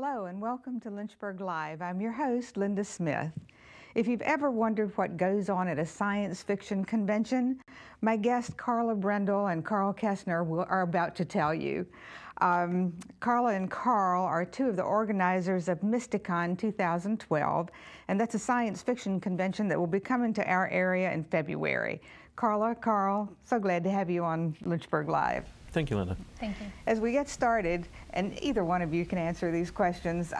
Hello and welcome to Lynchburg Live. I'm your host, Linda Smith. If you've ever wondered what goes on at a science fiction convention, my guests Carla Brendle and Carl Kesner are about to tell you. Carla and Carl are two of the organizers of Mysticon 2012, and that's a science fiction convention that will be coming to our area in February. Carla, Carl, so glad to have you on Lynchburg Live. Thank you, Linda. Thank you. As we get started, and either one of you can answer these questions,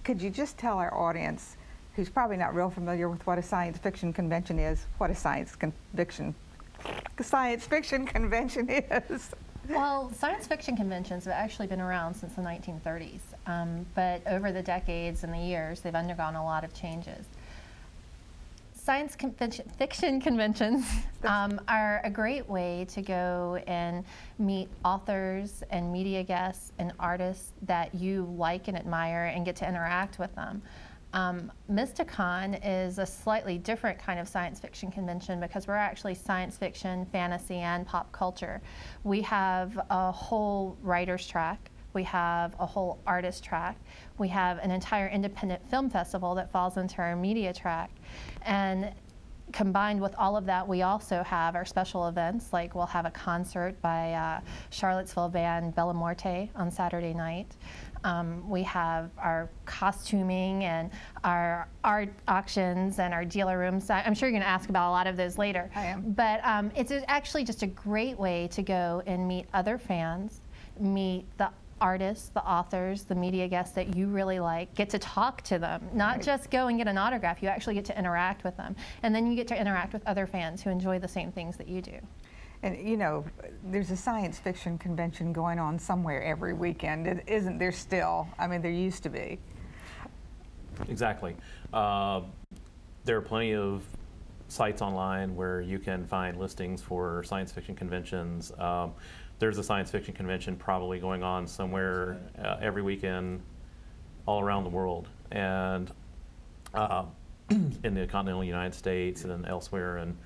could you just tell our audience, who's probably not real familiar with what a science fiction convention is, what a science fiction convention is? Well, science fiction conventions have actually been around since the 1930s, but over the decades and the years, they've undergone a lot of changes. Science fiction conventions are a great way to go and meet authors and media guests and artists that you like and admire and get to interact with them. Mysticon is a slightly different kind of science fiction convention because we're actually science fiction, fantasy, and pop culture. We have a whole writer's track. We have a whole artist track. We have an entire independent film festival that falls into our media track. And combined with all of that, we also have our special events, like we'll have a concert by Charlottesville band Bella Morte on Saturday night. We have our costuming and our art auctions and our dealer rooms. I'm sure you're going to ask about a lot of those later. I am. But it's actually just a great way to go and meet other fans, meet the artists, the authors, the media guests that you really like, get to talk to them, not just go and get an autograph, you actually get to interact with them. And then you get to interact with other fans who enjoy the same things that you do. And you know, there's a science fiction convention going on somewhere every weekend, isn't there still? I mean, there used to be. Exactly. There are plenty of sites online where you can find listings for science fiction conventions. There's a science fiction convention probably going on somewhere every weekend all around the world, and in the continental United States and elsewhere. And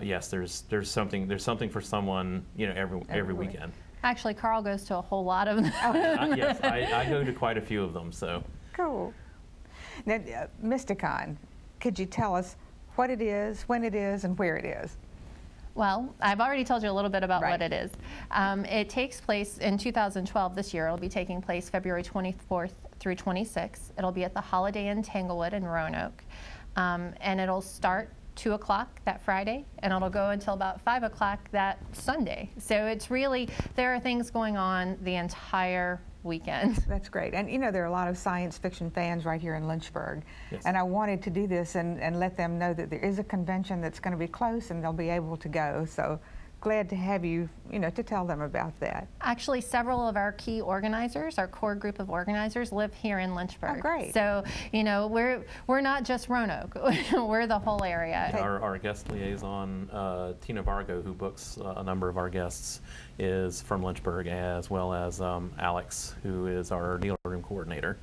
yes, there's something for someone, you know, every weekend. Actually, Carl goes to a whole lot of them. Yes, I go to quite a few of them. So cool. Now, Mysticon, could you tell us what it is, when it is, and where it is? Well, I've already told you a little bit about what it is. It takes place in 2012 this year. It'll be taking place February 24th through 26th. It'll be at the Holiday Inn Tanglewood in Roanoke. And it'll start 2 o'clock that Friday, and it'll go until about 5 o'clock that Sunday. So it's really, there are things going on the entire weekend. That's great. And you know, there are a lot of science fiction fans right here in Lynchburg. Yes. And I wanted to do this and let them know that there is a convention that's going to be close and they'll be able to go. So glad to have you, to tell them about that. Actually, several of our key organizers, our core group of organizers, live here in Lynchburg. Oh, great. So, we're not just Roanoke. We're the whole area. our guest liaison, Tina Vargo, who books a number of our guests, is from Lynchburg, as well as Alex, who is our dealer room coordinator.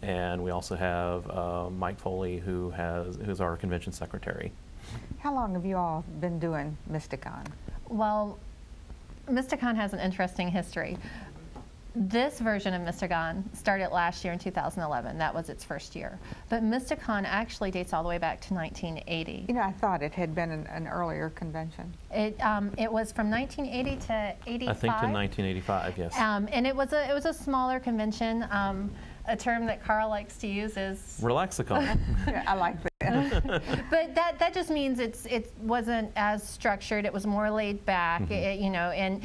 And we also have Mike Foley, who's our convention secretary. How long have you all been doing Mysticon? Well, Mysticon has an interesting history. This version of Mysticon started last year in 2011. That was its first year. But Mysticon actually dates all the way back to 1980. You know, I thought it had been an earlier convention. It was from 1980 to 85. I think to 1985, yes. And it was a smaller convention. A term that Carl likes to use is Relaxicon. Yeah, I like that. But that just means it wasn't as structured. It was more laid back, and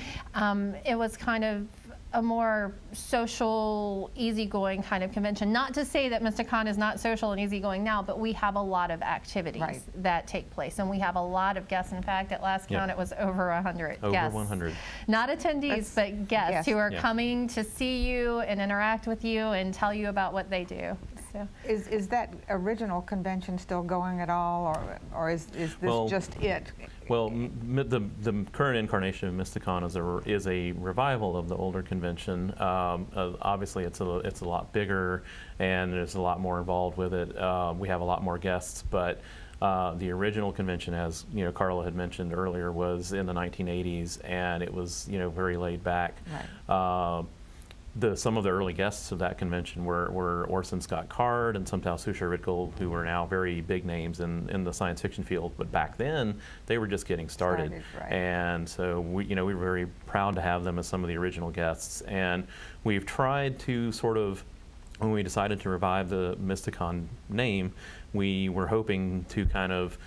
it was kind of a more social, easygoing kind of convention. Not to say that Mysticon is not social and easygoing now, but we have a lot of activities that take place, and we have a lot of guests. In fact, at last count, it was over 100 guests. Over 100. Not attendees, but guests who are coming to see you and interact with you and tell you about what they do. So. Is that original convention still going at all, or is this just it? Well, the current incarnation of Mysticon is a revival of the older convention. Obviously, it's a lot bigger, and there's a lot more involved with it. We have a lot more guests, but the original convention, as Carla had mentioned earlier, was in the 1980s, and it was very laid back. Right. some of the early guests of that convention were Orson Scott Card and Sumtal Sucharvidkul, who are now very big names in the science fiction field. But back then, they were just getting started. Right. And so we were very proud to have them as some of the original guests. And we've tried to sort of, when we decided to revive the Mysticon name, we were hoping to kind of,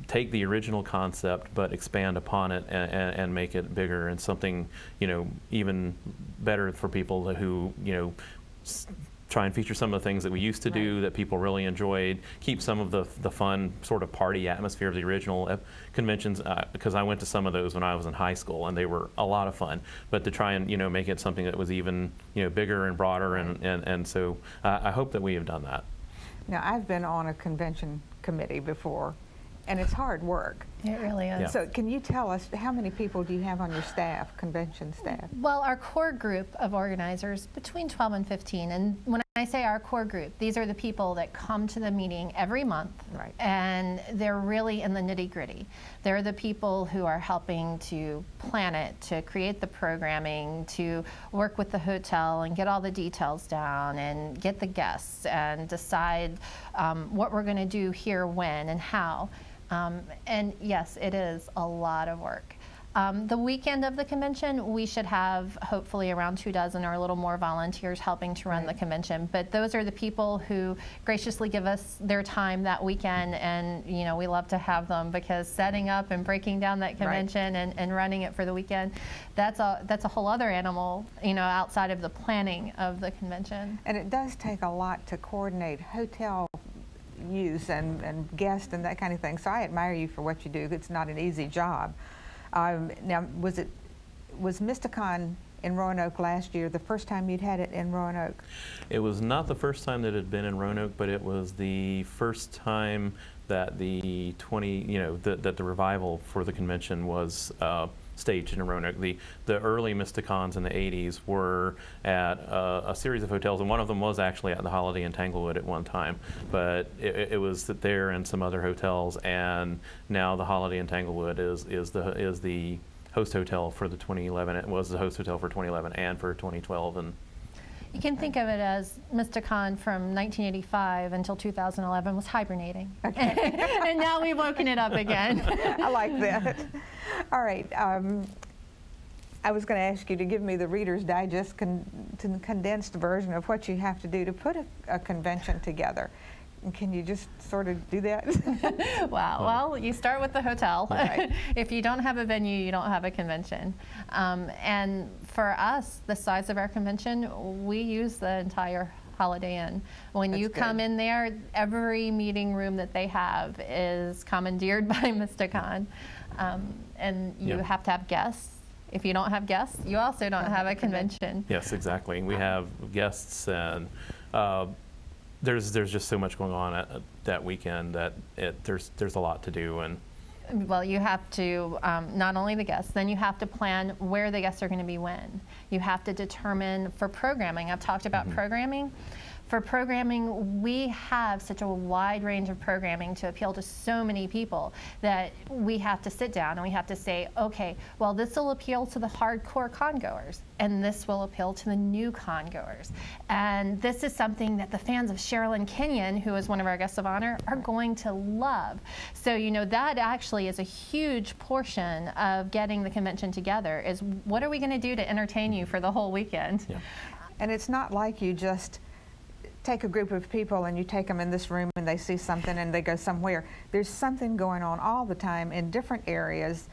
take the original concept but expand upon it and make it bigger and something, even better for people who, try and feature some of the things that we used to do that people really enjoyed, keep some of the fun sort of party atmosphere of the original conventions, because I went to some of those when I was in high school and they were a lot of fun, but to try and make it something that was even bigger and broader, and so I hope that we have done that. Now, I've been on a convention committee before, and it's hard work. It really is. Yeah. So can you tell us, how many people do you have on your staff, convention staff? Well, our core group of organizers, between 12 and 15, and when I say our core group, these are the people that come to the meeting every month, Right. and they're really in the nitty-gritty. They're the people who are helping to plan it, to create the programming, to work with the hotel and get all the details down and get the guests and decide what we're going to do here, when, and how. And yes, it is a lot of work. The weekend of the convention, we should have hopefully around 24 or a little more volunteers helping to run the convention. But those are the people who graciously give us their time that weekend, and we love to have them, because setting up and breaking down that convention and running it for the weekend, that's a whole other animal, outside of the planning of the convention. And it does take a lot to coordinate hotel use and guests and that kind of thing. So I admire you for what you do. It's not an easy job. Now, was Mysticon in Roanoke last year the first time you'd had it in Roanoke? It was not the first time that it had been in Roanoke, but it was the first time that the that the revival for the convention was staged in Roanoke. The early Mysticons in the 80s were at a series of hotels, and one of them was actually at the Holiday in Tanglewood at one time, but it was there and some other hotels, and now the Holiday in Tanglewood is the host hotel for the 2011. It was the host hotel for 2011 and for 2012. And you can think of it as Mysticon from 1985 until 2011 was hibernating. Okay. And now we've woken it up again. I like that. All right. I was going to ask you to give me the Reader's Digest condensed version of what you have to do to put a convention together. Can you just sort of do that? Wow. Well, you start with the hotel. Right. If you don't have a venue, you don't have a convention. And for us, the size of our convention, we use the entire Holiday Inn. When That's you come good. in there, every meeting room that they have is commandeered by Mysticon. And you have to have guests. If you don't have guests, you also don't have a convention. yes, exactly. We have guests, and there's just so much going on at that weekend that there's a lot to do. And well, you have to, not only the guests, then you have to plan where the guests are going to be when. You have to determine for programming. I've talked about programming. For programming, we have such a wide range of programming to appeal to so many people that we have to sit down and we have to say, okay, well, this will appeal to the hardcore congoers, and this will appeal to the new congoers. And this is something that the fans of Sherilyn Kenyon, who is one of our guests of honor, are going to love. So, that actually is a huge portion of getting the convention together, is what are we going to do to entertain you for the whole weekend? yeah. And it's not like you just take a group of people and you take them in this room and they see something and they go somewhere. There's something going on all the time in different areas,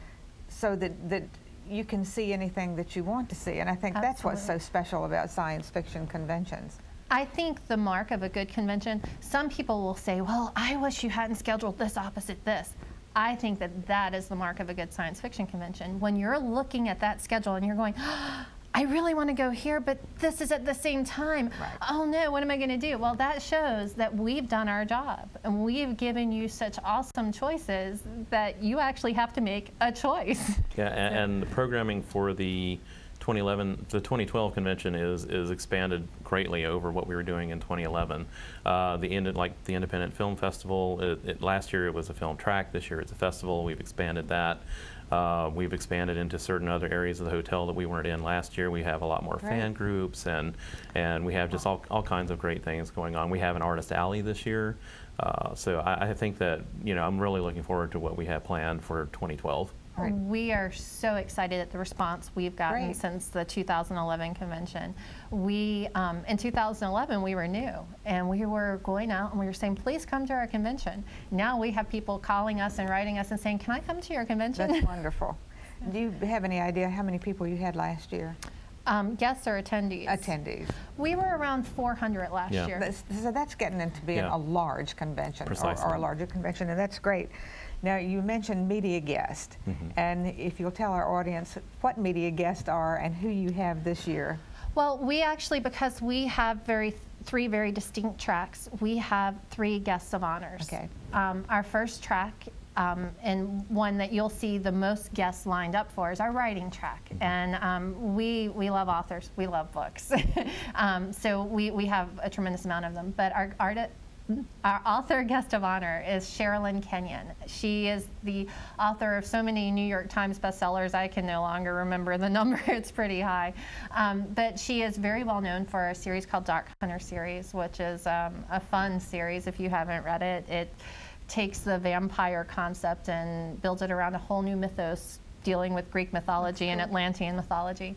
so that you can see anything that you want to see. And I think that's what's so special about science fiction conventions. I think the mark of a good convention, some people will say, well, I wish you hadn't scheduled this opposite this. I think that is the mark of a good science fiction convention. When you're looking at that schedule and you're going, I really want to go here, but this is at the same time. Right. Oh no, what am I going to do? Well, that shows that we've done our job, and we've given you such awesome choices that you actually have to make a choice. Yeah, and the programming for the 2012 convention is expanded greatly over what we were doing in 2011. The Independent Film Festival, last year it was a film track, this year it's a festival. We've expanded that. We've expanded into certain other areas of the hotel that we weren't in last year. We have a lot more fan groups, and we have just all kinds of great things going on. We have an artist alley this year. So I think that, I'm really looking forward to what we have planned for 2012. Right. We are so excited at the response we've gotten since the 2011 convention. We, in 2011, we were new, and we were going out and we were saying, please come to our convention. Now we have people calling us and writing us and saying, can I come to your convention? That's wonderful. Do you have any idea how many people you had last year? Guests or attendees? Attendees. We were around 400 last year. So that's getting into being a large convention or a larger convention, and that's great. Now, you mentioned media guests, and if you'll tell our audience what media guests are and who you have this year. Well, we actually, because we have three very distinct tracks, we have 3 guests of honors. Okay. Our first track, and one that you'll see the most guests lined up for, is our writing track. And we love authors, we love books. So we have a tremendous amount of them. But our author guest of honor is Sherilyn Kenyon. She is the author of so many New York Times bestsellers, I can no longer remember the number. It's pretty high. But she is very well known for a series called Dark Hunter series, which is a fun series if you haven't read it. It takes the vampire concept and builds it around a whole new mythos dealing with Greek mythology and Atlantean mythology.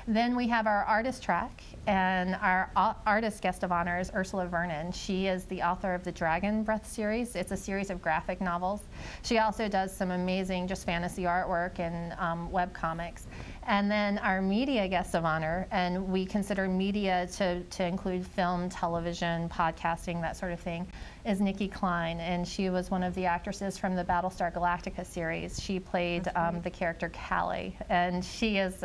Then we have our artist track, and our artist guest of honor is Ursula Vernon. She is the author of the Dragon Breath series. It's a series of graphic novels. She also does some amazing just fantasy artwork and web comics. And then our media guest of honor, and we consider media to include film, television, podcasting, that sort of thing, is Nikki Klein. And she was one of the actresses from the Battlestar Galactica series. She played the character Callie, and she is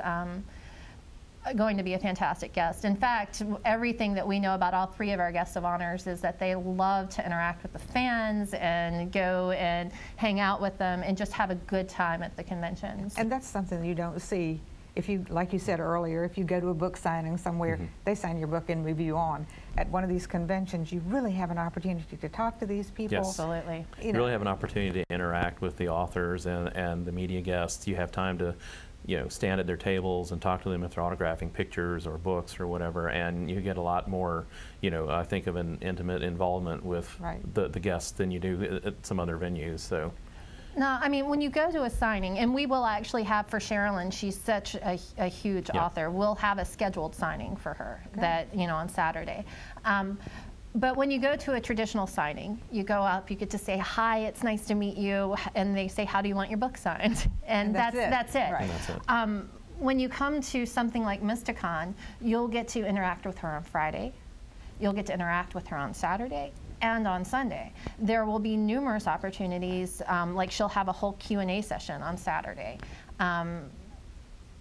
going to be a fantastic guest. In fact, everything that we know about all 3 of our guests of honors is that they love to interact with the fans and go and hang out with them and just have a good time at the conventions. And that's something you don't see if you, like you said earlier, if you go to a book signing somewhere, they sign your book and move you on. At one of these conventions, you really have an opportunity to talk to these people. Yes. Absolutely. You really have an opportunity to interact with the authors and the media guests. You have time to stand at their tables and talk to them if they're autographing pictures or books or whatever, and you get a lot more, I think, of an intimate involvement with the guests than you do at some other venues. So. No, I mean, when you go to a signing, and we will actually have for Sherilyn, she's such a huge author, we'll have a scheduled signing for her that, on Saturday. But when you go to a traditional signing, you go up, you get to say, hi, it's nice to meet you, and they say, how do you want your book signed? And that's it. Right. And that's it. When you come to something like Mysticon, you'll get to interact with her on Friday, you'll get to interact with her on Saturday, and on Sunday. There will be numerous opportunities, like she'll have a whole Q&A session on Saturday.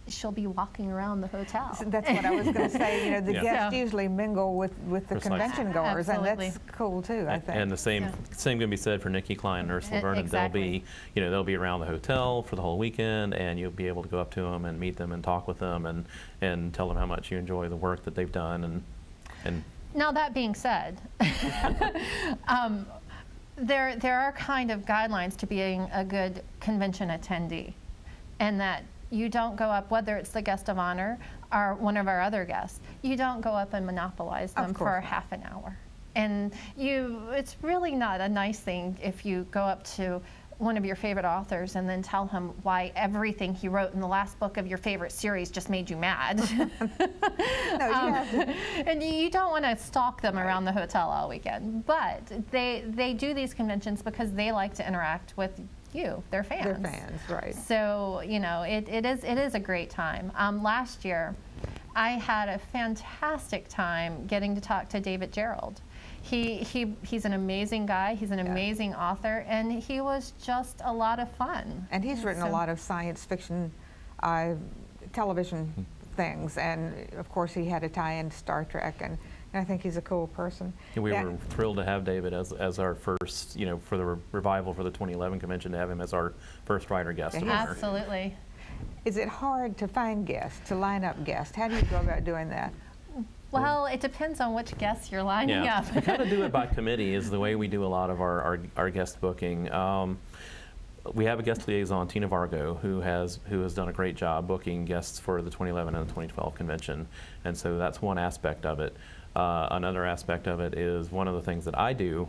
She'll be walking around the hotel. So that's what I was going to say. The guests usually mingle with the convention goers, Absolutely. And that's cool too. I think. And the same going to be said for Nikki Klein and Ursula Vernon. Exactly. They'll be around the hotel for the whole weekend, and you'll be able to go up to them and meet them and talk with them and tell them how much you enjoy the work that they've done and. Now, that being said, there are kind of guidelines to being a good convention attendee, and that you don't go up, whether it's the guest of honor or one of our other guests, you don't go up and monopolize them for half an hour. And it's really not a nice thing if you go up to one of your favorite authors and then tell him why everything he wrote in the last book of your favorite series just made you mad. And you don't want to stalk them around the hotel all weekend. But they do these conventions because they like to interact with you, their fans. Their fans, right. So, it is a great time. Last year, I had a fantastic time getting to talk to David Gerald. He's an amazing guy, he's an amazing author, and he was just a lot of fun. And he's written a lot of science fiction television things, and of course he had a tie-in to Star Trek, and I think he's a cool person. And we were thrilled to have David as our first, for the revival for the 2011 convention, to have him as our first writer guest. Absolutely. Is it hard to find guests, to line up guests? How do you go about doing that? Well, it depends on which guests you're lining up. We kind of do it by committee is the way we do a lot of our guest booking. we have a guest liaison, Tina Vargo, who has done a great job booking guests for the 2011 and the 2012 convention, and so that's one aspect of it. Another aspect of it is one of the things that I do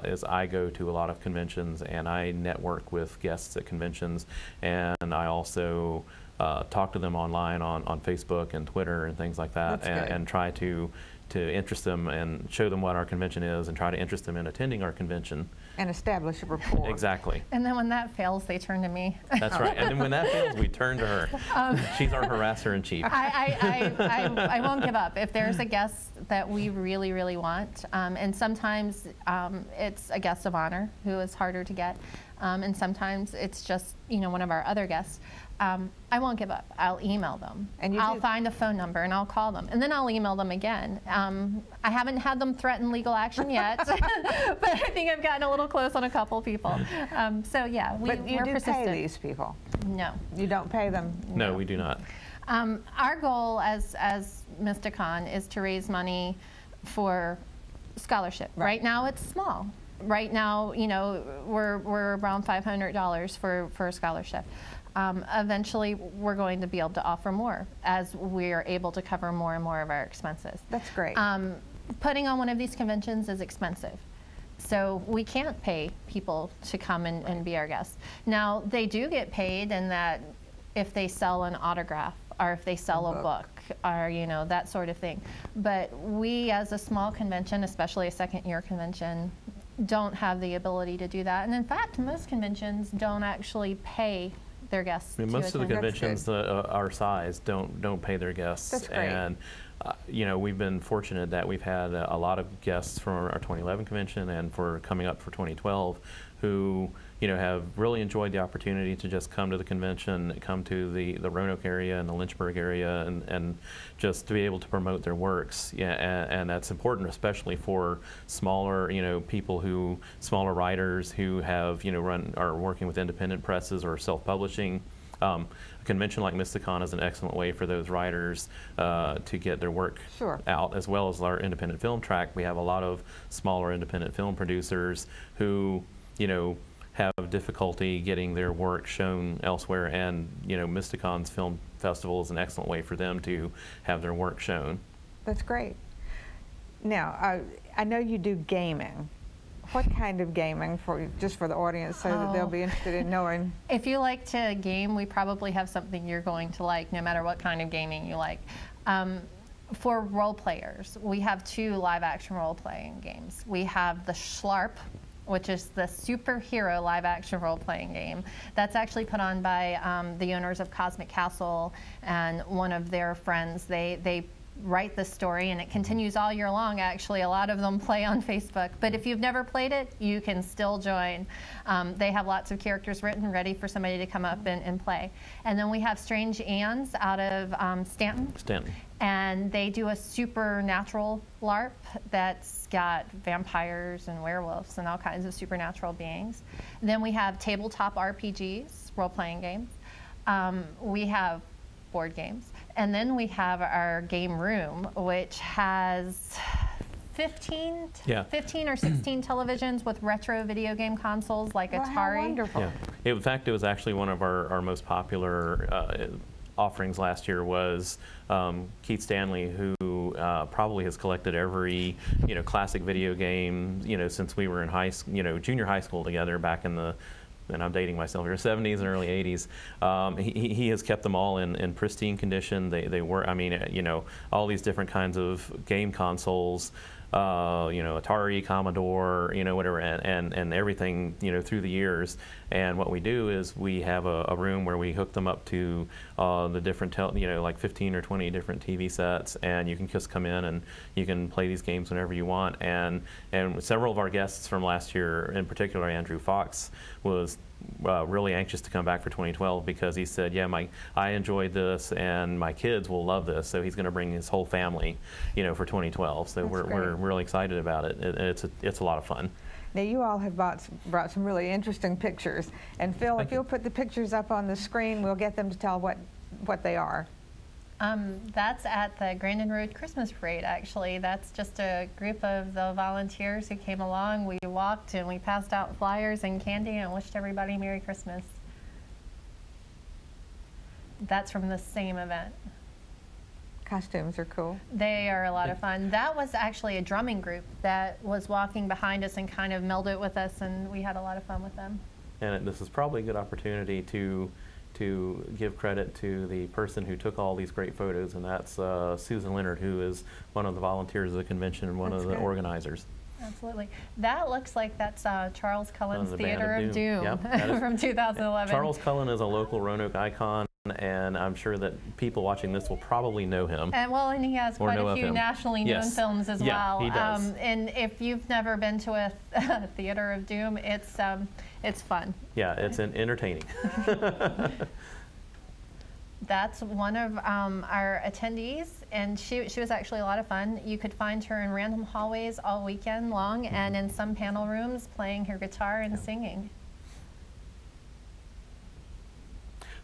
is I go to a lot of conventions and I network with guests at conventions, and I also talk to them online on Facebook and Twitter and things like that, and try to interest them and show them what our convention is and try to interest them in attending our convention. And establish a rapport. Exactly. And then when that fails, they turn to me. That's right. And then when that fails, we turn to her. She's our harasser in chief. I won't give up. If there's a guest that we really, really want, and sometimes it's a guest of honor who is harder to get, and sometimes it's just one of our other guests. I won't give up. I'll email them. And I'll find a phone number and I'll call them. And then I'll email them again. I haven't had them threaten legal action yet, but I think I've gotten a little close on a couple people. So yeah, but you we're do persistent. pay these people? No. You don't pay them? No, we do not. Our goal as Mysticon is to raise money for scholarship. Right now it's small. Right now, we're around $500 for a scholarship. Eventually, we're going to be able to offer more as we are able to cover more and more of our expenses. That's great. Putting on one of these conventions is expensive. So we can't pay people to come and be our guests. now, they do get paid in that if they sell an autograph or if they sell a book or that sort of thing. But we as a small convention, especially a second-year convention, don't have the ability to do that. And in fact, most conventions don't actually pay their guests. I mean, most of the conventions our size don't pay their guests. That's great. And we've been fortunate that we've had a lot of guests from our 2011 convention and for coming up for 2012 who have really enjoyed the opportunity to just come to the convention, come to the Roanoke area and the Lynchburg area, and just to be able to promote their works. Yeah, and that's important, especially for smaller, smaller writers who have, are working with independent presses or self-publishing. A convention like Mysticon is an excellent way for those writers to get their work out, as well as our independent film track. We have a lot of smaller independent film producers who, have difficulty getting their work shown elsewhere, and Mysticon's Film Festival is an excellent way for them to have their work shown. That's great. Now, I know you do gaming. What kind of gaming, just for the audience, so that they'll be interested in knowing? If you like to game, we probably have something you're going to like, no matter what kind of gaming you like. For role players, we have 2 live-action role-playing games. We have the Schlarp, which is the superhero live-action role-playing game. That's actually put on by the owners of Cosmic Castle and one of their friends. They write the story, and it continues all year long, actually. A lot of them play on Facebook. But if you've never played it, you can still join. They have lots of characters written, ready for somebody to come up and play. And then we have Strange Anns out of Stanton. And they do a supernatural LARP that's got vampires and werewolves and all kinds of supernatural beings. Then we have tabletop RPGs, role-playing games. We have board games. And then we have our game room, which has 15 or 16 televisions with retro video game consoles like Atari. How wonderful. Yeah. In fact, it was actually one of our most popular offerings last year was Keith Stanley, who probably has collected every classic video game since we were in junior high school together back in the, and I'm dating myself here, 70s and early 80s. He has kept them all in pristine condition. They were, all these different kinds of game consoles, Atari, Commodore, whatever, and everything, through the years. And what we do is we have a room where we hook them up to the different, like 15 or 20 different TV sets, and you can just come in and you can play these games whenever you want. And several of our guests from last year, in particular Andrew Fox, was really anxious to come back for 2012 because he said, I enjoyed this and my kids will love this, so he's going to bring his whole family, for 2012. So we're really excited about it. It's a lot of fun. Now, you all have brought some really interesting pictures. And Phil, if you'll put the pictures up on the screen, we'll get them to tell what they are. That's at the Grandin Road Christmas Parade, actually. That's just a group of the volunteers who came along. We walked and we passed out flyers and candy and wished everybody Merry Christmas. That's from the same event. Costumes are cool. They are a lot of fun. That was actually a drumming group that was walking behind us and kind of melded with us, and we had a lot of fun with them. And this is probably a good opportunity to give credit to the person who took all these great photos, and that's Susan Leonard, who is one of the volunteers of the convention and one of the organizers. Absolutely. That looks like that's Charles Cullen's Theater of Doom, yep, from 2011. Charles Cullen is a local Roanoke icon, and I'm sure that people watching this will probably know him. And he has quite a few nationally known films as well. He does. And if you've never been to a Theater of Doom, it's fun. Yeah, it's entertaining. That's one of our attendees, and she was actually a lot of fun. You could find her in random hallways all weekend long, and in some panel rooms playing her guitar and singing.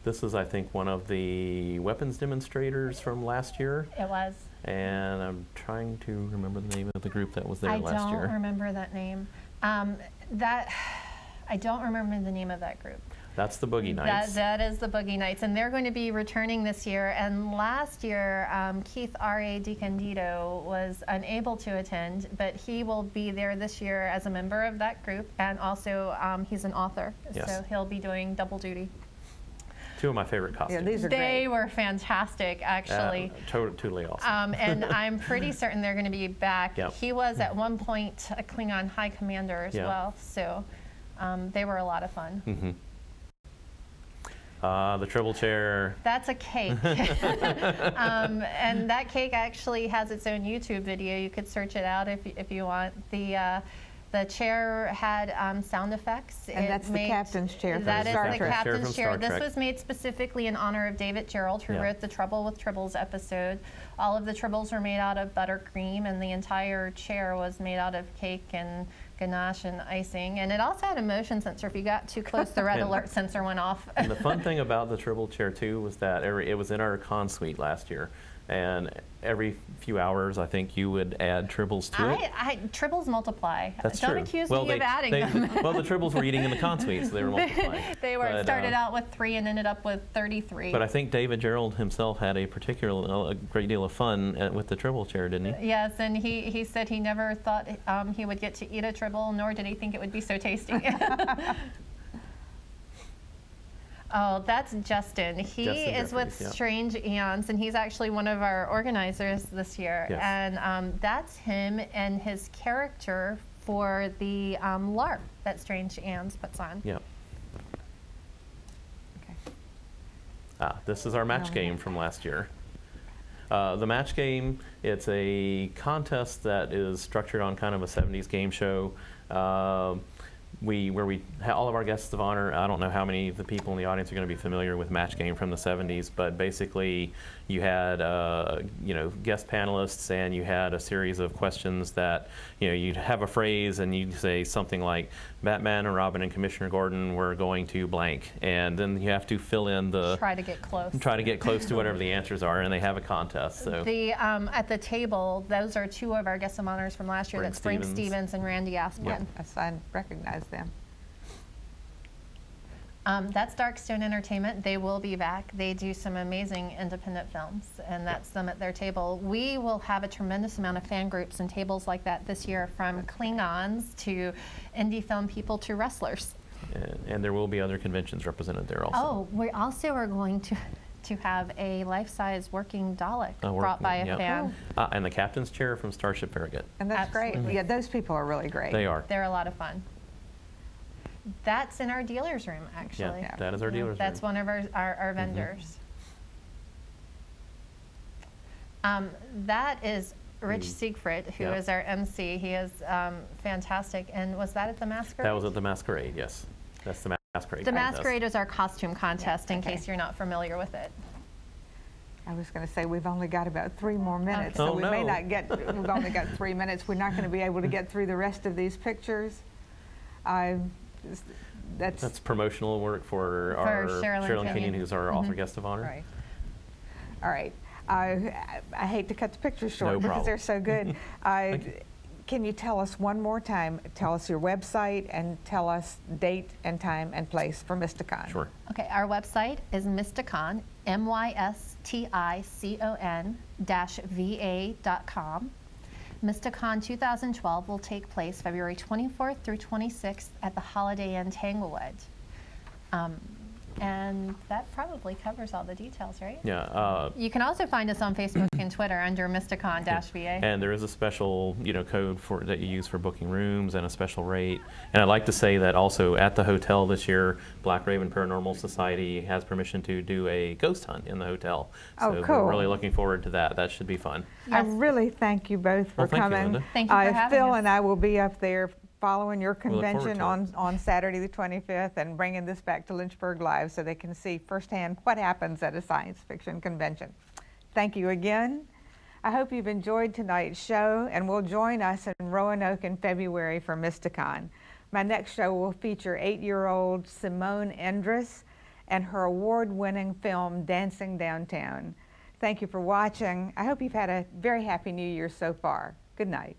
This is, I think, one of the weapons demonstrators from last year. It was. And I'm trying to remember the name of the group that was there last year. I don't remember that name. I don't remember the name of that group. That's the Boogie Nights. That is the Boogie Nights, and they're going to be returning this year. And last year, Keith R.A. DiCandido was unable to attend, but he will be there this year as a member of that group, and also he's an author, so he'll be doing double duty. Two of my favorite costumes. Yeah, these are great. They were fantastic, actually. Totally awesome. And I'm pretty certain they're going to be back. Yep. He was at one point a Klingon High Commander as well, so they were a lot of fun. Mm-hmm. The triple chair. That's a cake. And that cake actually has its own YouTube video. You could search it out if you want. The chair had sound effects. And that's the captain's chair. That is the captain's chair. This was made specifically in honor of David Gerald, who wrote the Trouble with Tribbles episode. All of the tribbles were made out of buttercream, and the entire chair was made out of cake and ganache and icing. And it also had a motion sensor. If you got too close, the red alert sensor went off. And the fun thing about the triple chair, too, was that it was in our con suite last year. And every few hours, I think you would add tribbles to it. Tribbles multiply. That's Don't true. accuse me of adding them. Well, the tribbles were eating in the con suite, so they were multiplying. They started out with 3 and ended up with 33. But I think David Gerald himself had a great deal of fun with the triple chair, didn't he? Yes, and he said he never thought he would get to eat a tribble, nor did he think it would be so tasty. Oh, that's Justin. He is with Strange Eons, and he's actually one of our organizers this year. Yes. And that's him and his character for the LARP that Strange Eons puts on. Yep. Okay. This is our match game from last year. The match game, it's a contest that is structured on kind of a 70s game show. Where we all of our guests of honor. I don't know how many of the people in the audience are going to be familiar with Match Game from the 70s, but basically you had guest panelists, and you had a series of questions that you'd have a phrase and you'd say something like Batman and Robin and Commissioner Gordon were going to blank, and then you have to fill in the try to get close to whatever the answers are, and they have a contest. So at the table, those are 2 of our guests of honors from last year. That's Frank Stevens and Randy Aspen. Yep. I recognize them. That's Darkstone Entertainment. They will be back. They do some amazing independent films, and that's them at their table. We will have a tremendous amount of fan groups and tables like that this year, from Klingons to indie film people to wrestlers. And there will be other conventions represented there also. Oh, we also are going to have a life-size working Dalek brought by a fan. And the captain's chair from Starship Farragut. And that's great. Yeah, those people are really great. They are. They're a lot of fun. That's in our dealer's room, actually. Yeah, that is our dealer's room. That's one of our vendors. That is Rich Siegfried, who is our MC. He is fantastic. And was that at the Masquerade? That was at the Masquerade, yes. That's the Masquerade contest. Masquerade is our costume contest, in case you're not familiar with it. I was going to say we've only got about 3 more minutes, so we may not get. We've only got 3 minutes. We're not going to be able to get through the rest of these pictures. That's promotional work for our Sherilyn Kenyon, who's our author guest of honor. Right. All right. I hate to cut the picture short No because problem. they're so good. Can you tell us one more time, tell us your website and tell us date and time and place for Mysticon? Sure. Okay, our website is Mysticon, Mysticon-VA.com. Mysticon 2012 will take place February 24th through 26th at the Holiday Inn Tanglewood. And that probably covers all the details, right? Yeah. You can also find us on Facebook and Twitter under Mysticon-VA. And there is a special, code that you use for booking rooms and a special rate. And I'd like to say that also at the hotel this year, Black Raven Paranormal Society has permission to do a ghost hunt in the hotel. Oh, So cool. we're really looking forward to that. That should be fun. I Yes. really thank you both for Well, thank you, coming. Linda. Thank you for having Phil us. and I will be up there following your look forward convention to it. on Saturday the 25th and bringing this back to Lynchburg Live so they can see firsthand what happens at a science fiction convention. Thank you again. I hope you've enjoyed tonight's show and will join us in Roanoke in February for Mysticon. My next show will feature 8-year-old Simone Endres and her award-winning film Dancing Downtown. Thank you for watching. I hope you've had a very happy New Year so far. Good night.